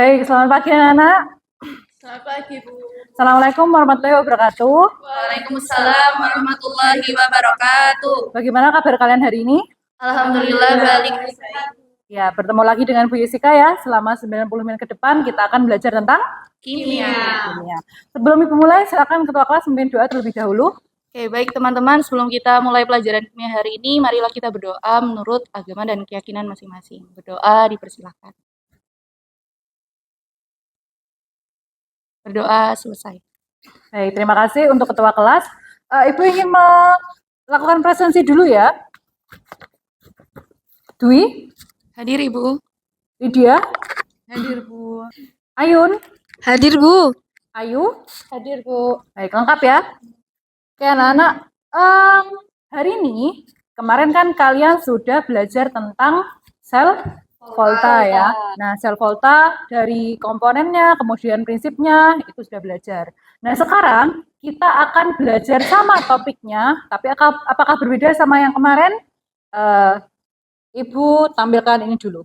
Baik, selamat pagi anak-anak. Selamat pagi, Bu. Assalamualaikum warahmatullahi wabarakatuh. Waalaikumsalam warahmatullahi wabarakatuh. Bagaimana kabar kalian hari ini? Alhamdulillah balik. Ya, bertemu lagi dengan Bu Yesika ya. Selama 90 menit ke depan kita akan belajar tentang Kimia. kimia. Sebelum Ibu mulai, silakan ketua kelas memimpin doa terlebih dahulu. Oke, baik teman-teman, sebelum kita mulai pelajaran kimia hari ini, marilah kita berdoa menurut agama dan keyakinan masing-masing. Berdoa dipersilakan. Berdoa selesai. Baik, terima kasih untuk ketua kelas. Ibu ingin melakukan presensi dulu ya. Dwi, Hadir, Ibu. Lydia, Hadir, Bu. Ayun, Hadir, Bu. Ayu, Hadir, Bu. baik, lengkap ya. Oke anak-anak, hari ini kemarin kan kalian sudah belajar tentang sel volta ya. Nah, sel volta dari komponennya, kemudian prinsipnya, itu sudah belajar. Nah, sekarang kita akan belajar sama topiknya, tapi apakah berbeda sama yang kemarin? Ibu tampilkan ini dulu.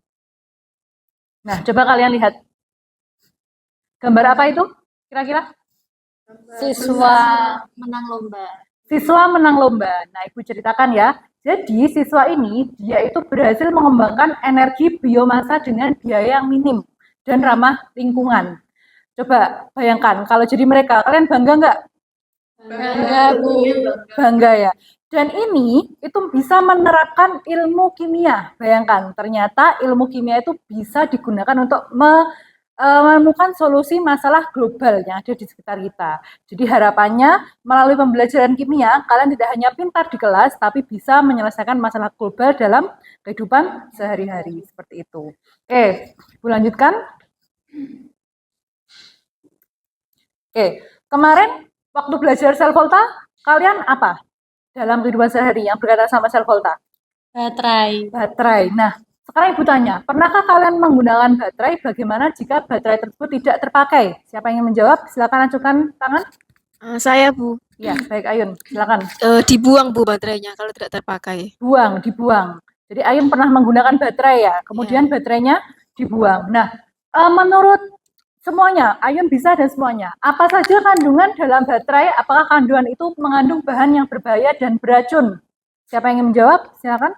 Nah, coba kalian lihat. Gambar apa itu kira-kira? Siswa menang lomba. Siswa menang lomba. Nah, Ibu ceritakan ya. Jadi, siswa ini dia itu berhasil mengembangkan energi biomasa dengan biaya yang minim dan ramah lingkungan. Coba bayangkan kalau jadi mereka, kalian bangga nggak? Bangga, Bu. Bangga ya. Dan ini itu bisa menerapkan ilmu kimia. Bayangkan, ternyata ilmu kimia itu bisa digunakan untuk menemukan solusi masalah global yang ada di sekitar kita. Jadi harapannya melalui pembelajaran kimia, kalian tidak hanya pintar di kelas, tapi bisa menyelesaikan masalah global dalam kehidupan sehari-hari. Seperti itu. Oke, Bu lanjutkan. Oke, kemarin waktu belajar sel volta, kalian apa dalam kehidupan sehari yang berkaitan sama sel volta? Baterai. Baterai. Nah, sekarang Ibu tanya, pernahkah kalian menggunakan baterai? Bagaimana jika baterai tersebut tidak terpakai? Siapa yang ingin menjawab? Silakan ajukan tangan. Saya, Bu. Ya, baik Ayun, silakan. Dibuang, Bu, baterainya kalau tidak terpakai. Dibuang. Jadi Ayun pernah menggunakan baterai ya, kemudian baterainya dibuang. Nah, menurut semuanya, Ayun bisa dan semuanya. Apa saja kandungan dalam baterai? Apakah kandungan itu mengandung bahan yang berbahaya dan beracun? Siapa yang ingin menjawab? Silakan.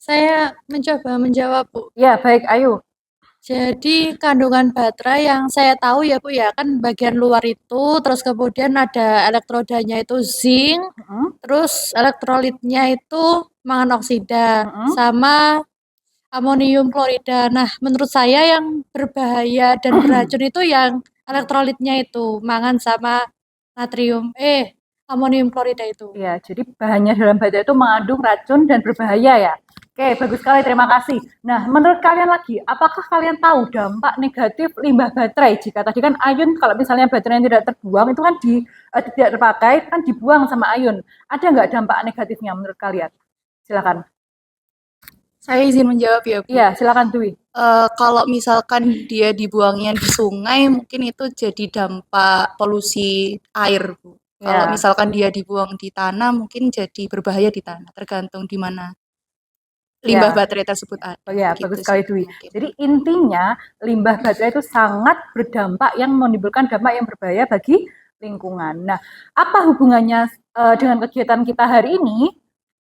Saya mencoba menjawab, Bu. Ya, baik, Ayu. Jadi kandungan baterai yang saya tahu ya, Bu, ya, kan bagian luar itu, terus kemudian ada elektrodanya itu zinc, terus elektrolitnya itu mangan oksida, sama amonium klorida. Nah, menurut saya yang berbahaya dan beracun itu yang elektrolitnya itu, mangan sama amonium klorida itu. Ya, jadi bahannya dalam baterai itu mengandung racun dan berbahaya ya. Oke, bagus sekali, terima kasih. Nah, menurut kalian lagi, apakah kalian tahu dampak negatif limbah baterai? Jika tadi kan Ayun, kalau misalnya baterai yang tidak terbuang, itu kan tidak terpakai, kan dibuang sama Ayun. Ada nggak dampak negatifnya menurut kalian? Silakan. Saya izin menjawab ya, Bu. Iya, silakan Dwi. Kalau misalkan dia dibuangnya di sungai, mungkin itu jadi dampak polusi air, Bu. Kalau misalkan dia dibuang di tanah, mungkin jadi berbahaya di tanah, tergantung di mana limbah baterai tersebut ada. Ya, gitu bagus sekali Dwi. mungkin. Jadi intinya limbah baterai itu sangat berdampak yang menimbulkan dampak yang berbahaya bagi lingkungan. Nah, apa hubungannya dengan kegiatan kita hari ini?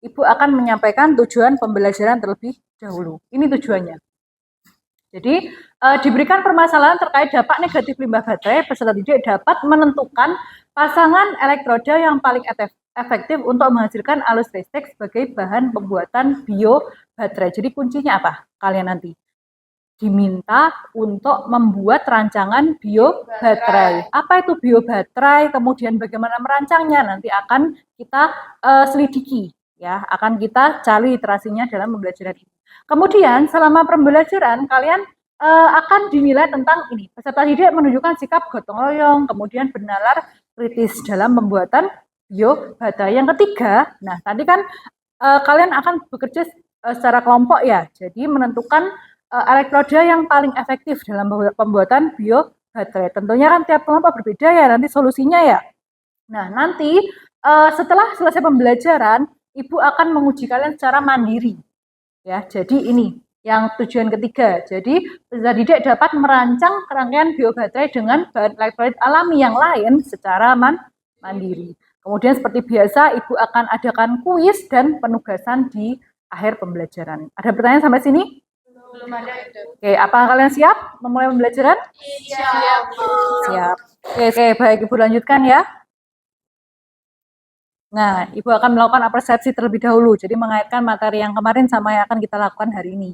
Ibu akan menyampaikan tujuan pembelajaran terlebih dahulu. Ini tujuannya. Jadi diberikan permasalahan terkait dampak negatif limbah baterai, peserta didik dapat menentukan pasangan elektroda yang paling efektif untuk menghasilkan arus listrik sebagai bahan pembuatan biobaterai. Jadi kuncinya apa? Kalian nanti diminta untuk membuat rancangan biobaterai. Apa itu biobaterai? Kemudian bagaimana merancangnya? Nanti akan kita selidiki, ya. Akan kita cari literasinya dalam pembelajaran ini. Kemudian selama pembelajaran kalian akan dinilai tentang ini. Peserta didik menunjukkan sikap gotong royong, kemudian bernalar kritis dalam pembuatan biobaterai. Yang ketiga, nah tadi kan kalian akan bekerja secara kelompok ya. Jadi menentukan elektroda yang paling efektif dalam pembuatan biobaterai. Tentunya kan tiap kelompok berbeda ya nanti solusinya ya. Nah nanti setelah selesai pembelajaran, Ibu akan menguji kalian secara mandiri. Ya, jadi ini yang tujuan ketiga. Jadi peserta didik dapat merancang rangkaian biobaterai dengan bahan elektrolit alami yang lain secara mandiri. Kemudian seperti biasa, Ibu akan adakan kuis dan penugasan di akhir pembelajaran. Ada pertanyaan sampai sini? Belum ada. Oke, apakah kalian siap memulai pembelajaran? Siap. Siap. Oke, baik, Ibu lanjutkan ya. Nah, Ibu akan melakukan apresiasi terlebih dahulu, jadi mengaitkan materi yang kemarin sama yang akan kita lakukan hari ini.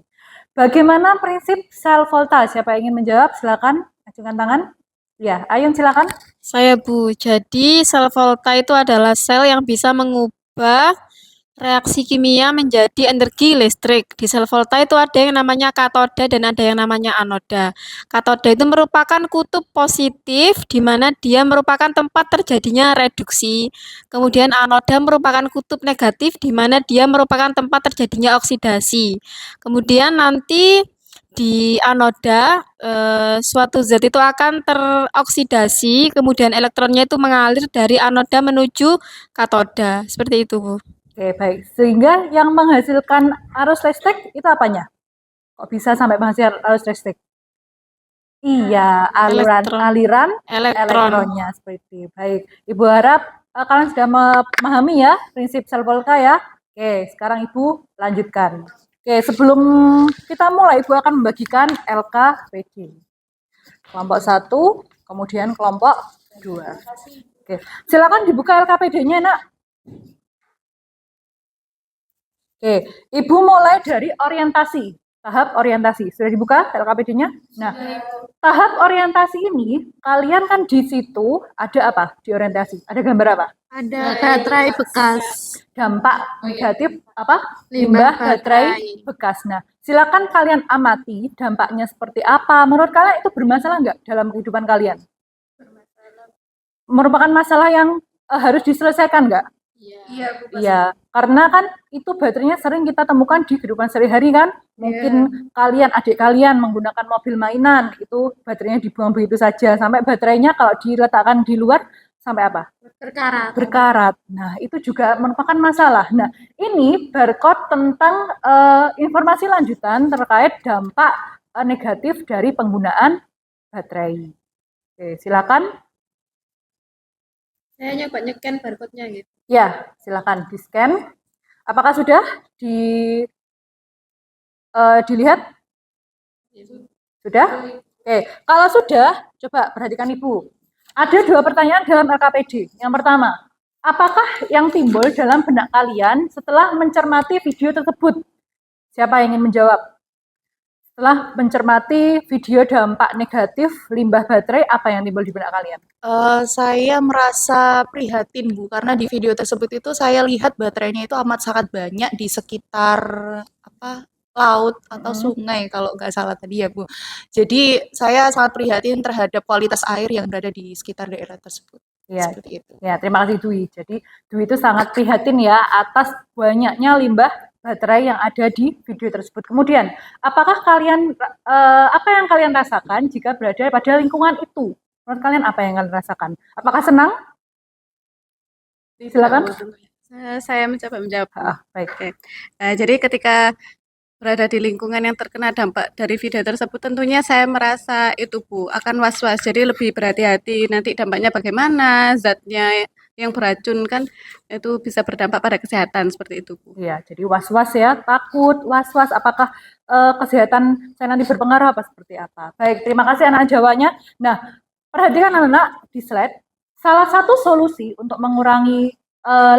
Bagaimana prinsip sel volta? Siapa yang ingin menjawab? Silakan, ajukan tangan. Ya, Ayun silakan. Saya Bu. Jadi sel volta itu adalah sel yang bisa mengubah reaksi kimia menjadi energi listrik. Di sel volta itu ada yang namanya katoda dan ada yang namanya anoda. Katoda itu merupakan kutub positif di mana dia merupakan tempat terjadinya reduksi. Kemudian anoda merupakan kutub negatif di mana dia merupakan tempat terjadinya oksidasi. Kemudian nanti di anoda suatu zat itu akan teroksidasi, kemudian elektronnya itu mengalir dari anoda menuju katoda. Seperti itu, Bu. Oke, baik. Sehingga yang menghasilkan arus listrik itu apanya? Kok bisa sampai menghasilkan arus listrik? Iya, aliran Elektron. elektronnya seperti itu. Baik, Ibu harap kalian sudah memahami ya prinsip sel volta ya. Oke, sekarang Ibu lanjutkan. Oke, sebelum kita mulai, Ibu akan membagikan LKPD. Kelompok 1, kemudian kelompok 2. Oke, silakan dibuka LKPD-nya, Nak. Oke, Ibu mulai dari orientasi, tahap orientasi. Sudah dibuka LKPD-nya? Nah, tahap orientasi ini, kalian kan di situ ada apa di orientasi? Ada gambar apa? Ada baterai bekas. Dampak negatif apa? Limbah Baterai bekas. Nah, silakan kalian amati dampaknya seperti apa. Menurut kalian itu bermasalah nggak dalam kehidupan kalian? Merupakan masalah yang harus diselesaikan nggak? Iya, Bu. Iya, karena kan itu baterainya sering kita temukan di kehidupan sehari-hari kan. Mungkin kalian, adik kalian menggunakan mobil mainan, itu baterainya dibuang begitu saja. Sampai baterainya kalau diletakkan di luar, sampai apa? Berkarat. Berkarat. Nah, itu juga merupakan masalah. Nah, ini barcode tentang informasi lanjutan terkait dampak negatif dari penggunaan baterai. Oke, silakan. Saya nyoba nyeken barcode-nya gitu. Ya, silakan di-scan. Apakah sudah dilihat? Sudah? Oke, kalau sudah, coba perhatikan Ibu. Ada 2 pertanyaan dalam LKPD. Yang pertama, apakah yang timbul dalam benak kalian setelah mencermati video tersebut? Siapa yang ingin menjawab? Setelah mencermati video dampak negatif limbah baterai, apa yang timbul di benak kalian? Saya merasa prihatin, Bu, karena di video tersebut itu saya lihat baterainya itu amat sangat banyak di sekitar laut atau sungai kalau nggak salah tadi ya, Bu. Jadi saya sangat prihatin terhadap kualitas air yang berada di sekitar daerah tersebut. Ya, Seperti itu. ya, terima kasih Dwi. Jadi Dwi itu sangat prihatin ya atas banyaknya limbah baterai yang ada di video tersebut. Kemudian, apakah kalian apa yang kalian rasakan jika berada pada lingkungan itu? Menurut kalian apa yang kalian rasakan? Apakah senang? Silakan. Saya mencoba menjawab. Baik. Oke. Jadi ketika berada di lingkungan yang terkena dampak dari video tersebut, tentunya saya merasa itu Bu akan was-was. Jadi lebih berhati-hati nanti dampaknya bagaimana, zatnya yang beracun kan itu bisa berdampak pada kesehatan seperti itu Bu. Iya, jadi was-was ya, takut, was-was apakah kesehatan saya nanti berpengaruh apa seperti apa. Baik, terima kasih anak jawabnya. Nah, perhatikan anak-anak di slide, salah satu solusi untuk mengurangi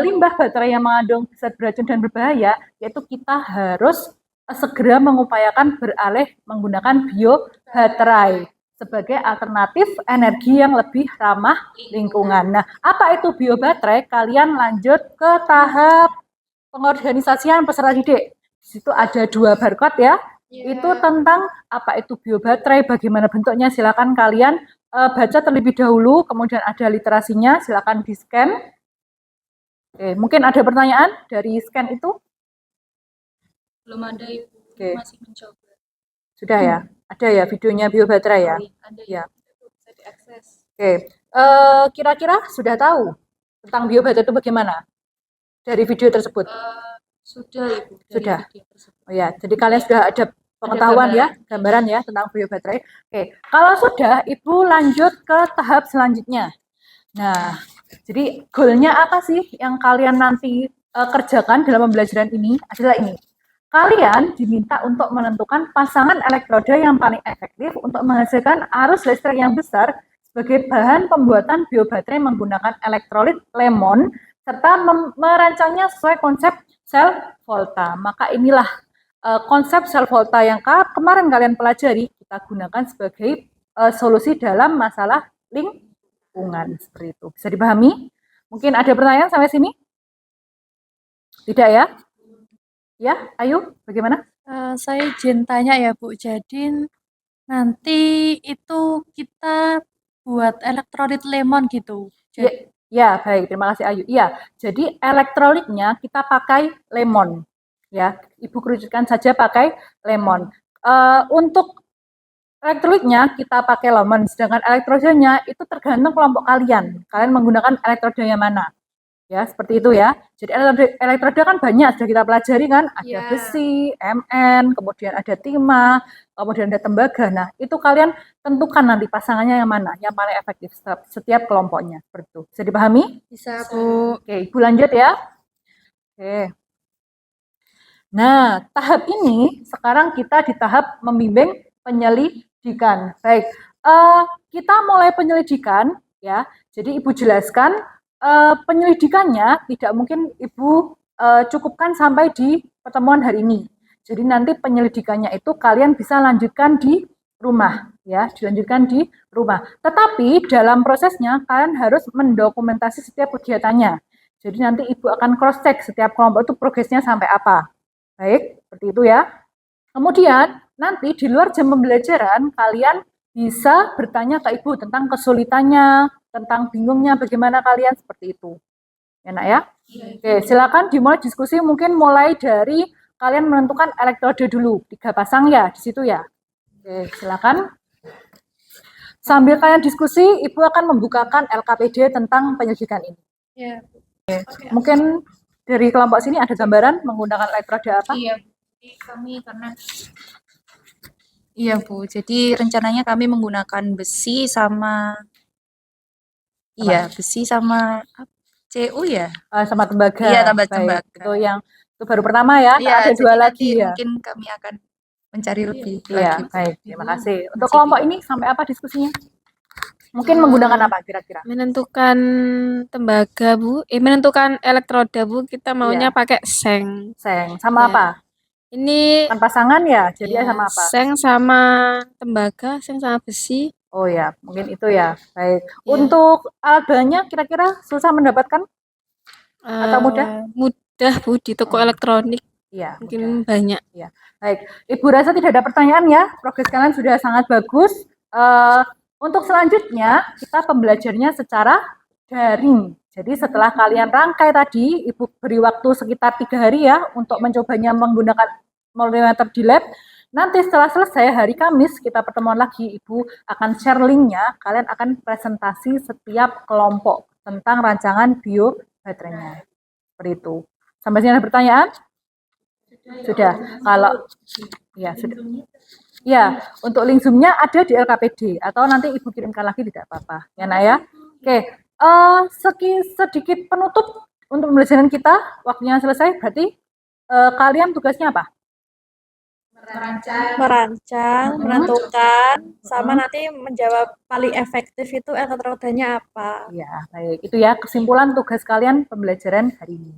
limbah baterai yang mengandung zat beracun dan berbahaya, yaitu kita harus segera mengupayakan beralih menggunakan biobaterai sebagai alternatif energi yang lebih ramah lingkungan. Nah, apa itu biobaterai? Kalian lanjut ke tahap pengorganisasian peserta didik. Di situ ada 2 barcode ya. Itu tentang apa itu biobaterai, bagaimana bentuknya. Silakan kalian baca terlebih dahulu, kemudian ada literasinya, silakan di-scan. Oke, mungkin ada pertanyaan dari scan itu? Belum ada, Ibu. Oke. Masih mencoba. Sudah ya? Ada ya videonya biobaterai ya? Ada Ya. bisa diakses. Oke. Kira-kira sudah tahu tentang biobaterai itu bagaimana? Dari video tersebut? Sudah, Ibu. Dari Sudah. video tersebut. Oh ya, jadi kalian sudah ada pengetahuan ya, gambaran ya tentang biobaterai. Oke, kalau sudah, Ibu lanjut ke tahap selanjutnya. Nah, jadi goalnya apa sih yang kalian nanti kerjakan dalam pembelajaran ini adalah ini. Kalian diminta untuk menentukan pasangan elektroda yang paling efektif untuk menghasilkan arus listrik yang besar sebagai bahan pembuatan biobaterai menggunakan elektrolit lemon serta merancangnya sesuai konsep sel volta. Maka inilah konsep sel volta yang kemarin kalian pelajari kita gunakan sebagai solusi dalam masalah lingkungan seperti itu. Bisa dipahami? Mungkin ada pertanyaan sampai sini? Tidak ya? Ya, Ayu, bagaimana? Saya izin tanya ya Bu, jadi nanti itu kita buat elektrolit lemon gitu. Ya, baik, terima kasih Ayu. Iya, jadi elektrolitnya kita pakai lemon. Ya, Ibu kerucutkan saja pakai lemon. Untuk elektrolitnya kita pakai lemon, sedangkan elektrodanya itu tergantung kelompok kalian. Kalian menggunakan elektroda yang mana? Ya, seperti itu ya. Jadi elektroda kan banyak, sudah kita pelajari kan, ada besi, Mn, kemudian ada timah, kemudian ada tembaga. Nah, itu kalian tentukan nanti pasangannya yang mana, yang paling efektif setiap kelompoknya. Seperti itu. Bisa dipahami? Bisa Bu. Oke, Ibu lanjut ya. Oke. Nah, tahap ini sekarang kita di tahap membimbing penyelidikan. Baik, kita mulai penyelidikan ya. Jadi Ibu jelaskan penyelidikannya tidak mungkin Ibu cukupkan sampai di pertemuan hari ini. Jadi nanti penyelidikannya itu kalian bisa lanjutkan di rumah ya, dilanjutkan di rumah. Tetapi dalam prosesnya kalian harus mendokumentasi setiap kegiatannya. Jadi nanti Ibu akan cross check setiap kelompok itu progresnya sampai apa. Baik, seperti itu ya. Kemudian nanti di luar jam pembelajaran kalian bisa bertanya ke Ibu tentang kesulitannya, tentang bingungnya bagaimana kalian, seperti itu. Enak ya? Oke, silakan dimulai diskusi, mungkin mulai dari kalian menentukan elektroda dulu, 3 pasang ya di situ ya. Oke, silakan. Sambil kalian diskusi, Ibu akan membukakan LKPD tentang penyelidikan ini. Ya. Oke. Mungkin dari kelompok sini ada gambaran menggunakan elektroda apa? Iya, kami karena Iya Bu, jadi rencananya kami menggunakan besi sama besi sama CU ya? Sama tembaga. Iya, tambah Baik, tembaga. itu baru pertama ya, Iya, ada jadi 2 nanti lagi ya. mungkin kami akan mencari lebih Iya, lagi. baik, terima kasih. Untuk kelompok ini sampai apa diskusinya? Mungkin menggunakan apa kira-kira? Menentukan tembaga Bu, menentukan elektroda Bu, kita maunya Iya. pakai seng. Seng, sama Ya. apa? Ini Kan pasangan ya, jadi ya, sama apa? seng sama tembaga, seng sama besi. Oh ya, mungkin itu ya. Baik. Untuk alat bahannya kira-kira susah mendapatkan? Atau mudah? Mudah Bu, di toko elektronik. Iya, Mungkin mudah. banyak. Iya. Baik, Ibu rasa tidak ada pertanyaan ya. Progres kalian sudah sangat bagus. Untuk selanjutnya kita pembelajarannya secara daring. Jadi setelah kalian rangkai tadi, Ibu beri waktu sekitar 3 hari ya untuk mencobanya menggunakan multimeter di lab. Nanti setelah selesai hari Kamis kita pertemuan lagi, Ibu akan share linknya. Kalian akan presentasi setiap kelompok tentang rancangan biobaterainya. Seperti itu. Sampai sini ada pertanyaan? Sudah. Kalau ya sudah. Ya, untuk link Zoom-nya ada di LKPD atau nanti Ibu kirimkan lagi tidak apa-apa. Ya, Nak ya. Oke, sedikit penutup untuk pembelajaran kita. Waktunya selesai, berarti kalian tugasnya apa? Merancang, menentukan, sama nanti menjawab paling efektif itu elektrodanya apa. Ya, baik. Itu ya kesimpulan tugas kalian pembelajaran hari ini.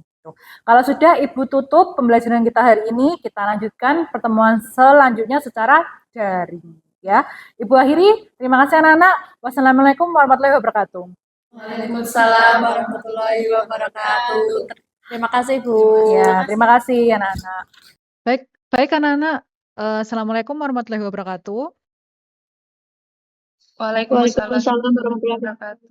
Kalau sudah Ibu tutup pembelajaran kita hari ini, kita lanjutkan pertemuan selanjutnya secara daring. Ya, Ibu akhiri. Terima kasih anak-anak. Wassalamualaikum warahmatullahi wabarakatuh. Waalaikumsalam warahmatullahi wabarakatuh. Terima kasih Bu. Ya, terima kasih anak-anak. Baik anak-anak. Assalamualaikum warahmatullahi wabarakatuh. Waalaikumsalam warahmatullahi wabarakatuh.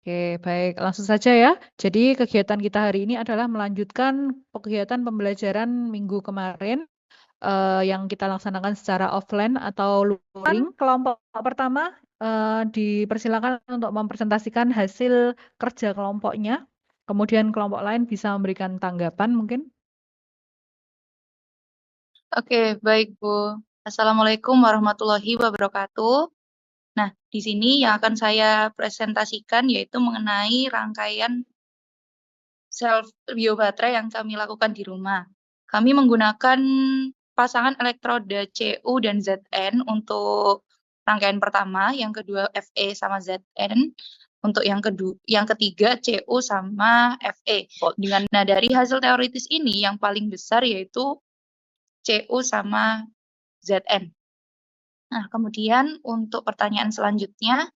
Oke, baik. Langsung saja ya. Jadi kegiatan kita hari ini adalah melanjutkan kegiatan pembelajaran minggu kemarin yang kita laksanakan secara offline atau luring. Kelompok pertama dipersilakan untuk mempresentasikan hasil kerja kelompoknya. Kemudian kelompok lain bisa memberikan tanggapan mungkin. Oke, baik Bu. Assalamualaikum warahmatullahi wabarakatuh. Nah, di sini yang akan saya presentasikan yaitu mengenai rangkaian self biobaterai yang kami lakukan di rumah. Kami menggunakan pasangan elektroda CU dan ZN untuk rangkaian pertama, yang kedua FE sama ZN, untuk yang ketiga CU sama FE. Nah, dari hasil teoritis ini yang paling besar yaitu CU sama ZN. Nah, kemudian untuk pertanyaan selanjutnya,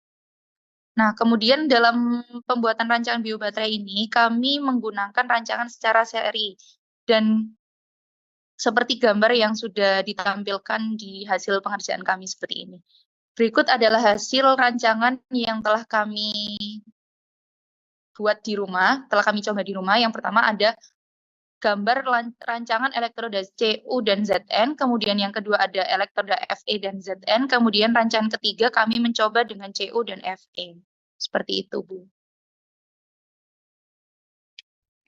kemudian dalam pembuatan rancangan biobaterai ini, kami menggunakan rancangan secara seri. Dan seperti gambar yang sudah ditampilkan di hasil pengerjaan kami seperti ini. Berikut adalah hasil rancangan yang telah kami buat di rumah, telah kami coba di rumah. Yang pertama ada gambar rancangan elektroda CU dan ZN, kemudian yang kedua ada elektroda FE dan ZN, kemudian rancangan ketiga kami mencoba dengan CU dan FE. Seperti itu, Bu.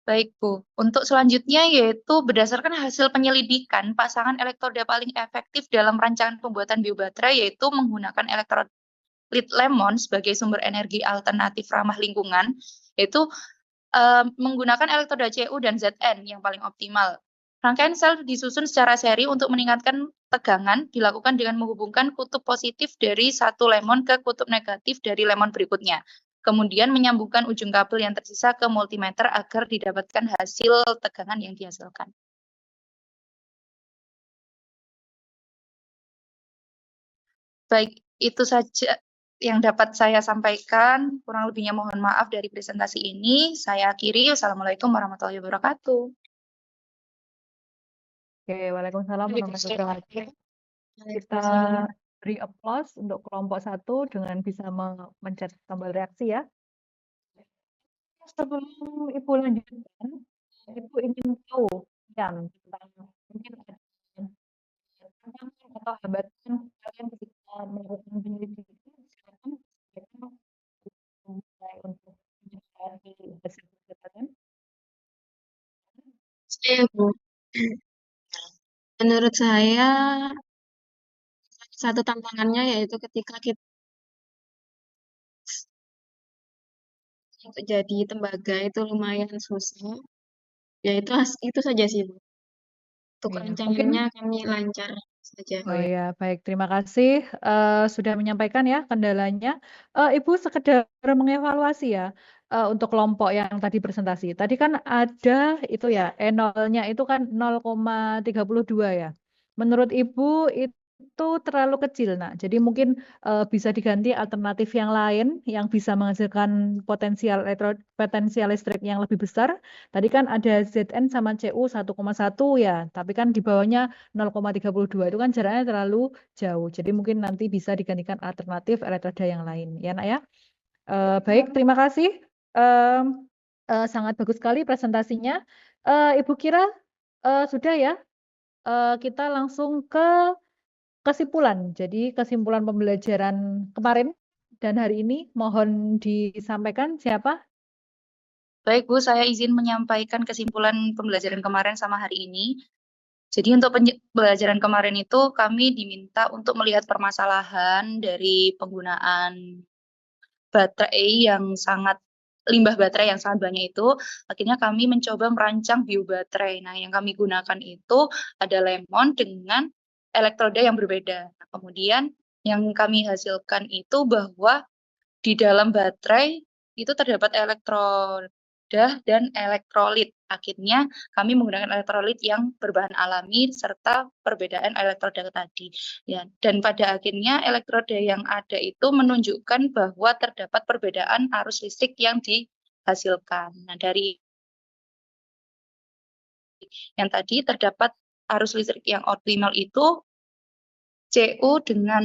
Baik, Bu. Untuk selanjutnya yaitu berdasarkan hasil penyelidikan, pasangan elektroda paling efektif dalam rancangan pembuatan biobaterai yaitu menggunakan elektrolit lemon sebagai sumber energi alternatif ramah lingkungan, yaitu menggunakan elektroda CU dan ZN yang paling optimal. Rangkaian sel disusun secara seri untuk meningkatkan tegangan, dilakukan dengan menghubungkan kutub positif dari satu lemon ke kutub negatif dari lemon berikutnya. Kemudian menyambungkan ujung kabel yang tersisa ke multimeter agar didapatkan hasil tegangan yang dihasilkan. Baik, itu saja yang dapat saya sampaikan. Kurang lebihnya mohon maaf dari presentasi ini. Saya akhiri. Wassalamualaikum warahmatullahi wabarakatuh. Oke, waalaikumsalam warahmatullahi wabarakatuh. Kita beri applause untuk kelompok 1 dengan bisa mencet tombol reaksi ya. Sebelum Ibu lanjutkan, Ibu ingin tahu yang tentang mungkin ada tantangan atau hambatan kalian ketika melakukan penyelidikan, silakan sampaikan mulai untuk mencari hasil kegiatan. Saya, Bu. Menurut saya, satu tantangannya yaitu ketika kita untuk jadi tembaga itu lumayan susah. Ya itu saja sih, Bu. Untuk Iya, rancangannya kami lancar saja. Oh ya, baik. Terima kasih sudah menyampaikan ya kendalanya. Ibu sekedar mengevaluasi ya untuk kelompok yang tadi presentasi. Tadi kan ada itu ya, E0-nya itu kan 0,32 ya. Menurut Ibu itu terlalu kecil, nah. Jadi mungkin bisa diganti alternatif yang lain yang bisa menghasilkan potensial listrik yang lebih besar. Tadi kan ada ZN sama CU 1,1 ya, tapi kan di bawahnya 0,32 itu kan jaraknya terlalu jauh. Jadi mungkin nanti bisa digantikan alternatif elektroda yang lain. Ya, Nak ya. Baik, terima kasih. Sangat bagus sekali presentasinya. Ibu kira sudah ya. Kita langsung ke kesimpulan. Jadi kesimpulan pembelajaran kemarin dan hari ini mohon disampaikan siapa? Baik, Bu, saya izin menyampaikan kesimpulan pembelajaran kemarin sama hari ini. Jadi untuk pembelajaran kemarin itu kami diminta untuk melihat permasalahan dari penggunaan limbah baterai yang sangat banyak itu. Akhirnya kami mencoba merancang biobaterai. Nah, yang kami gunakan itu ada lemon dengan elektroda yang berbeda. Nah, kemudian yang kami hasilkan itu bahwa di dalam baterai itu terdapat elektroda dan elektrolit. Akhirnya kami menggunakan elektrolit yang berbahan alami serta perbedaan elektroda tadi. Ya, dan pada akhirnya elektroda yang ada itu menunjukkan bahwa terdapat perbedaan arus listrik yang dihasilkan. Nah, dari yang tadi terdapat arus listrik yang optimal itu CU dengan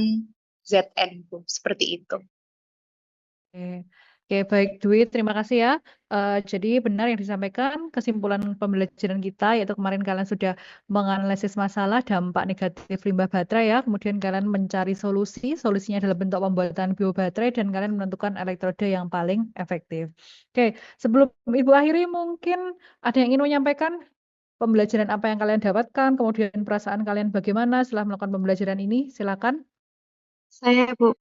ZN, Bu. Seperti itu. Oke, baik Dwi, terima kasih ya. Jadi benar yang disampaikan kesimpulan pembelajaran kita yaitu kemarin kalian sudah menganalisis masalah dampak negatif limbah baterai ya, kemudian kalian mencari solusinya dalam bentuk pembuatan biobaterai dan kalian menentukan elektroda yang paling efektif. Oke, sebelum Ibu akhiri mungkin ada yang ingin menyampaikan pembelajaran apa yang kalian dapatkan, kemudian perasaan kalian bagaimana setelah melakukan pembelajaran ini? Silakan. Saya, Bu.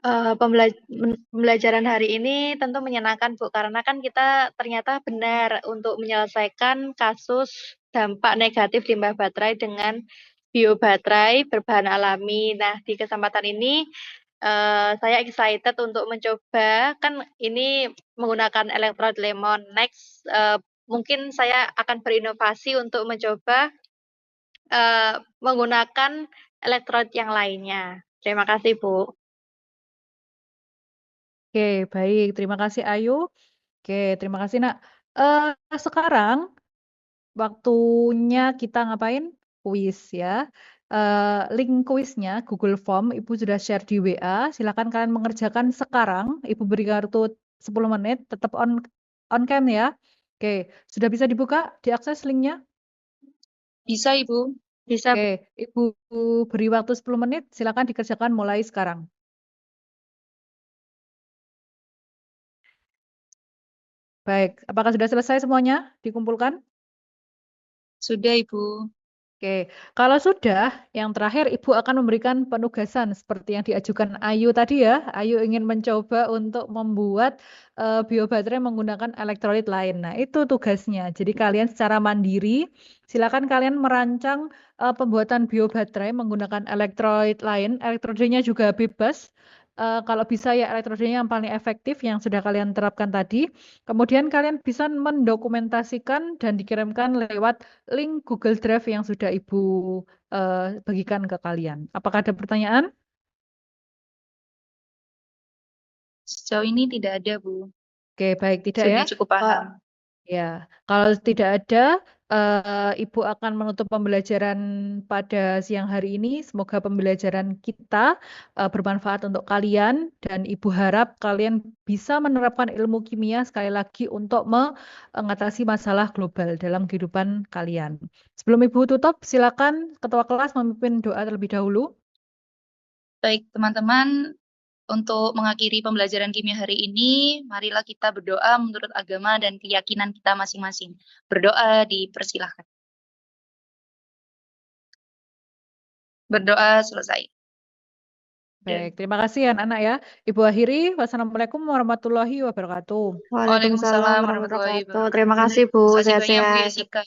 Pembelajaran hari ini tentu menyenangkan, Bu, karena kan kita ternyata benar untuk menyelesaikan kasus dampak negatif limbah baterai dengan biobaterai berbahan alami. Nah, di kesempatan ini saya excited untuk mencoba, kan ini menggunakan elektrod lemon. Next, mungkin saya akan berinovasi untuk mencoba menggunakan elektrod yang lainnya. Terima kasih, Bu. Oke, baik. Terima kasih Ayu. Oke, terima kasih Nak. Sekarang waktunya kita ngapain? Kuis ya. Link kuisnya Google Form Ibu sudah share di WA. Silakan kalian mengerjakan sekarang. Ibu beri kartu 10 menit, tetap on cam ya. Oke, sudah bisa dibuka, diakses linknya? Bisa, Ibu. Bisa, Bu. Oke, Ibu beri waktu 10 menit, silakan dikerjakan mulai sekarang. Baik, apakah sudah selesai semuanya dikumpulkan? Sudah, Ibu. Oke, kalau sudah, yang terakhir Ibu akan memberikan penugasan seperti yang diajukan Ayu tadi ya. Ayu ingin mencoba untuk membuat biobaterai menggunakan elektrolit lain. Nah, itu tugasnya. Jadi kalian secara mandiri, silakan kalian merancang pembuatan biobaterai menggunakan elektrolit lain. Elektrodenya juga bebas. Kalau bisa ya elektrodenya yang paling efektif yang sudah kalian terapkan tadi. Kemudian kalian bisa mendokumentasikan dan dikirimkan lewat link Google Drive yang sudah Ibu bagikan ke kalian. Apakah ada pertanyaan? Sejauh ini tidak ada, Bu. Oke, baik, tidak ya. Sudah cukup paham. Ya, kalau tidak ada, Ibu akan menutup pembelajaran pada siang hari ini. Semoga pembelajaran kita bermanfaat untuk kalian dan Ibu harap kalian bisa menerapkan ilmu kimia sekali lagi untuk mengatasi masalah global dalam kehidupan kalian. Sebelum Ibu tutup, silakan Ketua kelas memimpin doa terlebih dahulu. Baik, teman-teman, untuk mengakhiri pembelajaran kimia hari ini, marilah kita berdoa menurut agama dan keyakinan kita masing-masing. Berdoa dipersilahkan. Berdoa selesai. Baik, terima kasih anak-anak ya. Ibu akhiri, wassalamualaikum warahmatullahi wabarakatuh. Waalaikumsalam warahmatullahi wabarakatuh. Terima kasih, Bu. Terima kasih banyak Bu Sehat-sehat. Jessica.